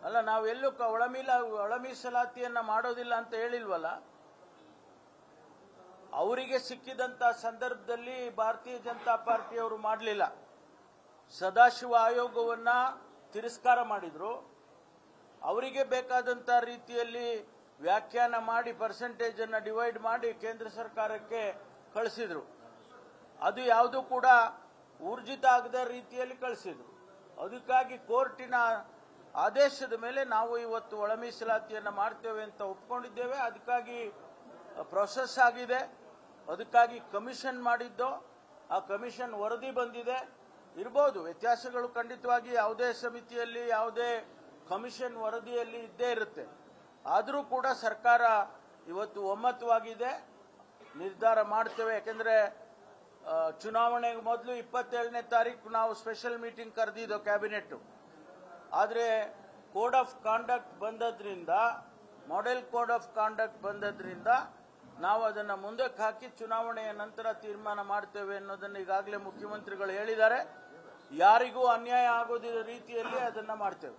ಅಲ್ಲ, ನಾವೆಲ್ಲೂ ಒಳ ಮೀಸಲಾತಿಯನ್ನ ಮಾಡೋದಿಲ್ಲ ಅಂತ ಹೇಳಿಲ್ವಲ್ಲ. ಅವರಿಗೆ ಸಿಕ್ಕಿದಂತ ಸಂದರ್ಭದಲ್ಲಿ ಭಾರತೀಯ ಜನತಾ ಪಾರ್ಟಿಯವರು ಮಾಡಲಿಲ್ಲ. ಸದಾಶಿವ ಆಯೋಗವನ್ನ ತಿರಸ್ಕಾರ ಮಾಡಿದ್ರು. ಅವರಿಗೆ ಬೇಕಾದಂತ ರೀತಿಯಲ್ಲಿ ವ್ಯಾಖ್ಯಾನ ಮಾಡಿ ಪರ್ಸೆಂಟೇಜ್ ಅನ್ನ ಡಿವೈಡ್ ಮಾಡಿ ಕೇಂದ್ರ ಸರ್ಕಾರಕ್ಕೆ ಕಳಿಸಿದ್ರು. ಅದು ಯಾವುದು ಕೂಡ ಊರ್ಜಿತ ಆಗದ ರೀತಿಯಲ್ಲಿ ಕಳಿಸಿದ್ರು. ಅದಕ್ಕಾಗಿ ಕೋರ್ಟಿನ ಆದೇಶದ ಮೇಲೆ ನಾವು ಇವತ್ತು ಒಳ ಮೀಸಲಾತಿಯನ್ನು ಮಾಡ್ತೇವೆ ಅಂತ ಒಪ್ಕೊಂಡಿದ್ದೇವೆ. ಅದಕ್ಕಾಗಿ ಪ್ರೊಸೆಸ್ ಆಗಿದೆ. ಅದಕ್ಕಾಗಿ ಕಮಿಷನ್ ಮಾಡಿದ್ದು, ಆ ಕಮಿಷನ್ ವರದಿ ಬಂದಿದೆ. ಇರಬಹುದು ವ್ಯತ್ಯಾಸಗಳು, ಖಂಡಿತವಾಗಿ ಯಾವುದೇ ಸಮಿತಿಯಲ್ಲಿ ಯಾವುದೇ ಕಮಿಷನ್ ವರದಿಯಲ್ಲಿ ಇದ್ದೇ ಇರುತ್ತೆ. ಆದರೂ ಕೂಡ ಸರ್ಕಾರ ಇವತ್ತು ಒಮ್ಮತವಾಗಿದೆ, ನಿರ್ಧಾರ ಮಾಡ್ತೇವೆ. ಯಾಕೆಂದ್ರೆ ಚುನಾವಣೆಗೆ ಮೊದಲು 27ನೇ ತಾರೀಕು ನಾವು ಸ್ಪೆಷಲ್ ಮೀಟಿಂಗ್ ಕರೆದಿದ್ದೋ ಕ್ಯಾಬಿನೆಟ್. ಆದರೆ ಕೋಡ್ ಆಫ್ ಕಾಂಡಕ್ಟ್ ಬಂದದ್ರಿಂದ, ಮಾಡೆಲ್ ಕೋಡ್ ಆಫ್ ಕಾಂಡಕ್ಟ್ ಬಂದದ್ರಿಂದ ನಾವು ಅದನ್ನ ಮುಂದಕ್ಕೆ ಹಾಕಿ ಚುನಾವಣೆಯ ನಂತರ ತೀರ್ಮಾನ ಮಾಡ್ತೇವೆ ಅನ್ನೋದನ್ನ ಈಗಾಗಲೇ ಮುಖ್ಯಮಂತ್ರಿಗಳು ಹೇಳಿದ್ದಾರೆ. ಯಾರಿಗೂ ಅನ್ಯಾಯ ಆಗೋದಿರೋ ರೀತಿಯಲ್ಲಿ ಅದನ್ನ ಮಾಡ್ತೇವೆ.